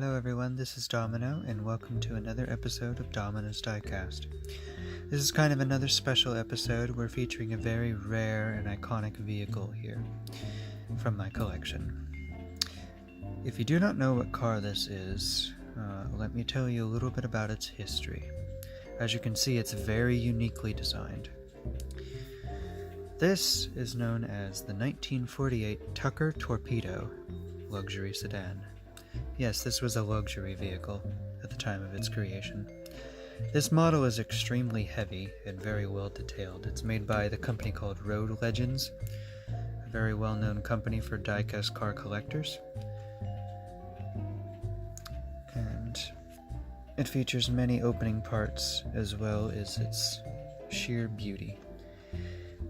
Hello everyone, this is Domino, and welcome to another episode of Domino's Diecast. This is kind of another special episode. We're featuring a very rare and iconic vehicle here from my collection. If you do not know what car this is, let me tell you a little bit about its history. As you can see, it's very uniquely designed. This is known as the 1948 Tucker Torpedo luxury sedan. Yes, this was a luxury vehicle at the time of its creation. This model is extremely heavy and very well detailed. It's made by the company called Road Legends, a very well-known company for diecast car collectors. And it features many opening parts as well as its sheer beauty.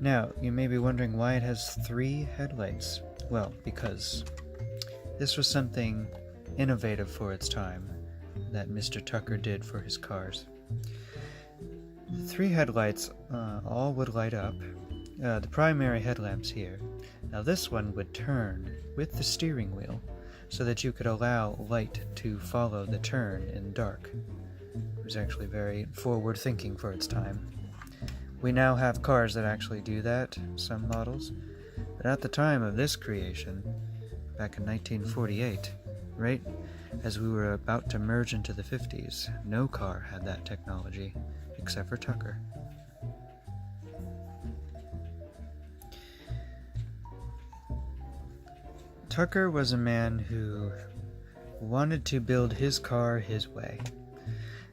Now, you may be wondering why it has 3 headlights. Well, because this was something innovative for its time that Mr. Tucker did for his cars. The 3 headlights all would light up. The primary headlamps here. Now this one would turn with the steering wheel so that you could allow light to follow the turn in dark. It was actually very forward thinking for its time. We now have cars that actually do that, some models, but at the time of this creation, back in 1948, right as we were about to merge into the 50s, no car had that technology, except for Tucker. Tucker was a man who wanted to build his car his way.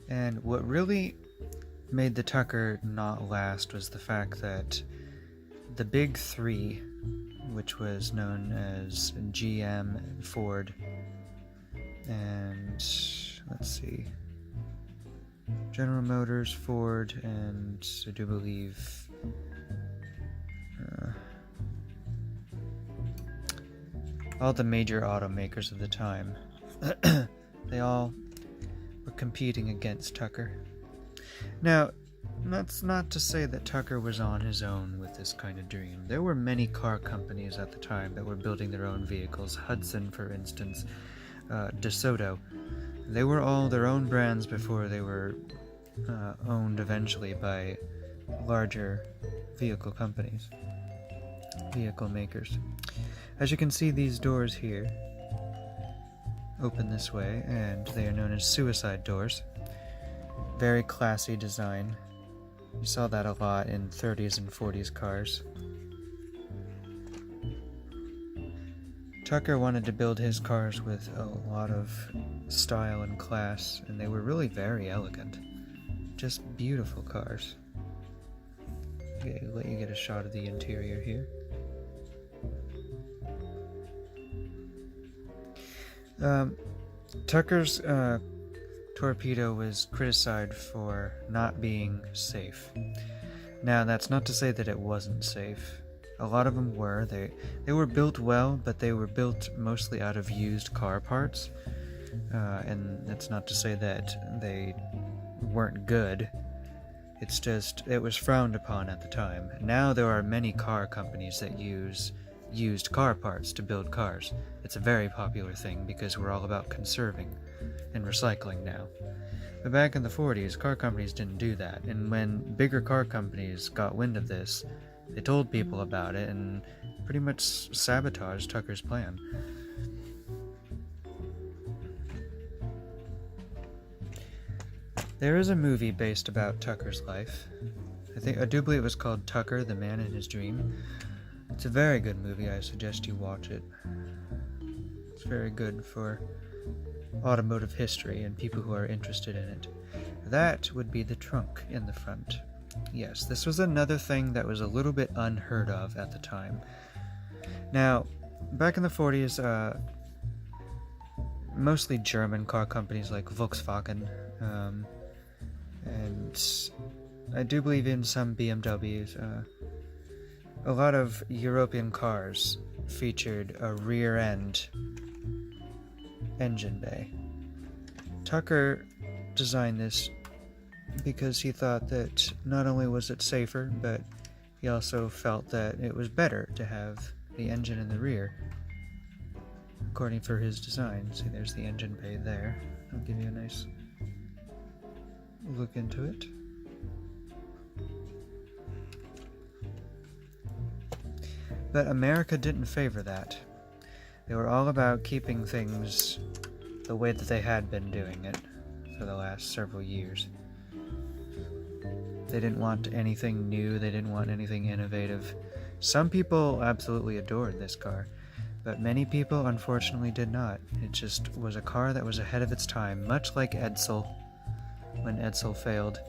And what really made the Tucker not last was the fact that the big 3, which was known as GM, Ford, and let's see, General Motors, Ford, and I do believe all the major automakers of the time. They all were competing against Tucker. Now, that's not to say that Tucker was on his own with this kind of dream. There were many car companies at the time that were building their own vehicles. Hudson, for instance, DeSoto. They were all their own brands before they were owned eventually by larger vehicle companies, vehicle makers. As you can see, these doors here open this way, and they are known as suicide doors. Very classy design. You saw that a lot in 30s and 40s cars. Tucker wanted to build his cars with a lot of style and class, and they were really very elegant. Just beautiful cars. Okay, let you get a shot of the interior here. Tucker's Torpedo was criticized for not being safe. Now, that's not to say that it wasn't safe. A lot of them were. They were built well, but they were built mostly out of used car parts. And that's not to say that they weren't good. It's just, it was frowned upon at the time. Now there are many car companies that use used car parts to build cars. It's a very popular thing because we're all about conserving and recycling now. But back in the 40s, car companies didn't do that, and when bigger car companies got wind of this, they told people about it and pretty much sabotaged Tucker's plan. There is a movie based about Tucker's life. I do believe it was called Tucker, the Man in His Dream. It's a very good movie. I suggest you watch it. It's very good for automotive history and people who are interested in it. That would be the trunk in the front. Yes, this was another thing that was a little bit unheard of at the time. Now, back in the 40s, mostly German car companies like Volkswagen, and I do believe in some BMWs, a lot of European cars featured a rear-end engine bay. Tucker designed this because he thought that not only was it safer, but he also felt that it was better to have the engine in the rear. according for his design. See, there's the engine bay there. I'll give you a nice look into it. But America didn't favor that. They were all about keeping things the way that they had been doing it for the last several years. They didn't want anything new, they didn't want anything innovative. Some people absolutely adored this car, but many people unfortunately did not. It just was a car that was ahead of its time, much like Edsel, when Edsel failed.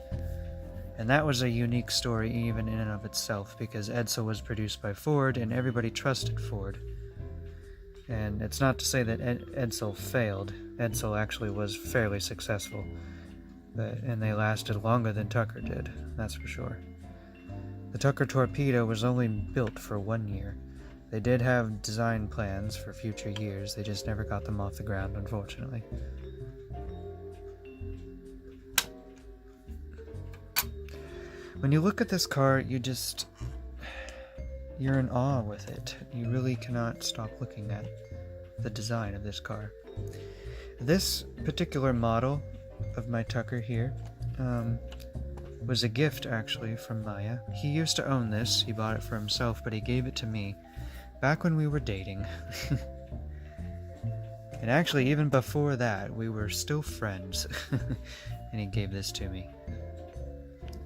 And that was a unique story even in and of itself, because Edsel was produced by Ford and everybody trusted Ford. And it's not to say that Edsel failed. Edsel actually was fairly successful. And they lasted longer than Tucker did, that's for sure. The Tucker Torpedo was only built for 1 year. They did have design plans for future years, they just never got them off the ground, unfortunately. When you look at this car, you're in awe with it. You really cannot stop looking at the design of this car. This particular model of my Tucker here was a gift actually from Maya. He used to own this, he bought it for himself, but he gave it to me back when we were dating. And actually even before that we were still friends. And he gave this to me.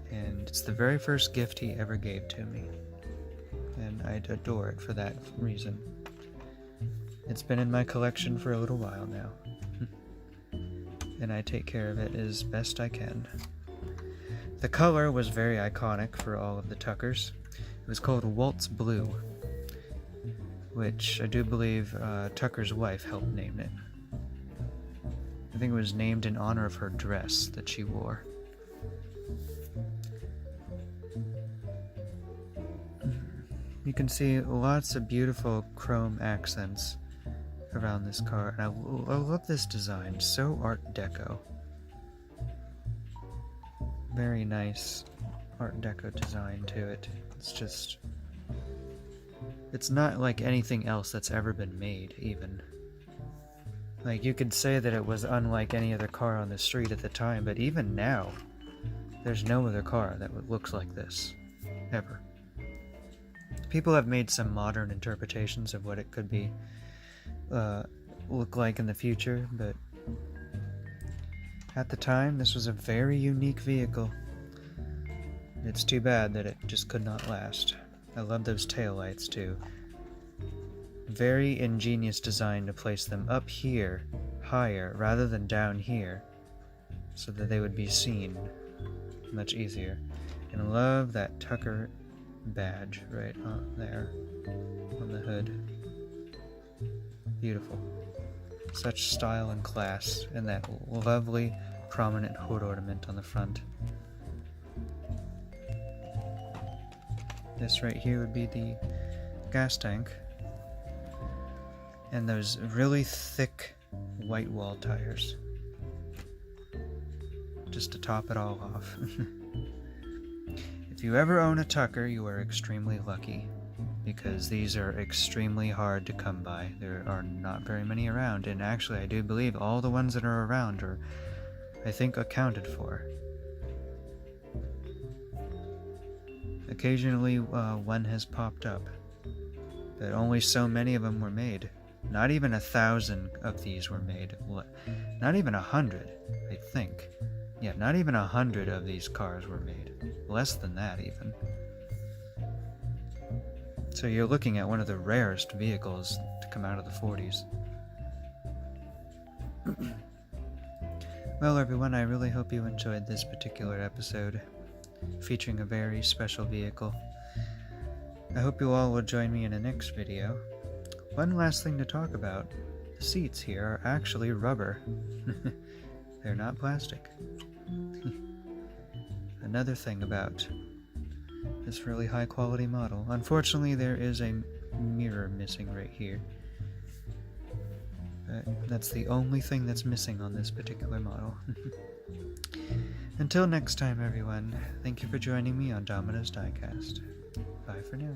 And it's the very first gift he ever gave to me. And I adore it for that reason. It's been in my collection for a little while now. And I take care of it as best I can. The color was very iconic for all of the Tuckers. It was called Waltz Blue, which I do believe Tucker's wife helped name it. I think it was named in honor of her dress that she wore. You can see lots of beautiful chrome accents around this car, and I love this design. So Art Deco. Very nice Art Deco design to it. It's not like anything else that's ever been made, even. Like, you could say that it was unlike any other car on the street at the time, but even now, there's no other car that looks like this. Ever. People have made some modern interpretations of what it could be look like in the future, but at the time this was a very unique vehicle. It's too bad that it just could not last. I love those taillights too. Very ingenious design to place them up here, higher, rather than down here, so that they would be seen much easier. And I love that Tucker badge right on there on the hood. Beautiful. Such style and class, and that lovely prominent hood ornament on the front. This right here would be the gas tank, and those really thick white wall tires just to top it all off. If you ever own a Tucker, you are extremely lucky, because these are extremely hard to come by. There are not very many around, and actually I do believe all the ones that are around are, I think, accounted for. Occasionally one has popped up, but only so many of them were made. Not even 1,000 of these were made. Not even 100, I think. Yeah, not even 100 of these cars were made. Less than that, even. So you're looking at one of the rarest vehicles to come out of the 40s. Well, everyone, I really hope you enjoyed this particular episode, featuring a very special vehicle. I hope you all will join me in the next video. One last thing to talk about. The seats here are actually rubber. They're not plastic. Another thing about this really high quality model. Unfortunately, there is a mirror missing right here. But that's the only thing that's missing on this particular model. Until next time, everyone, thank you for joining me on Domino's Diecast. Bye for now.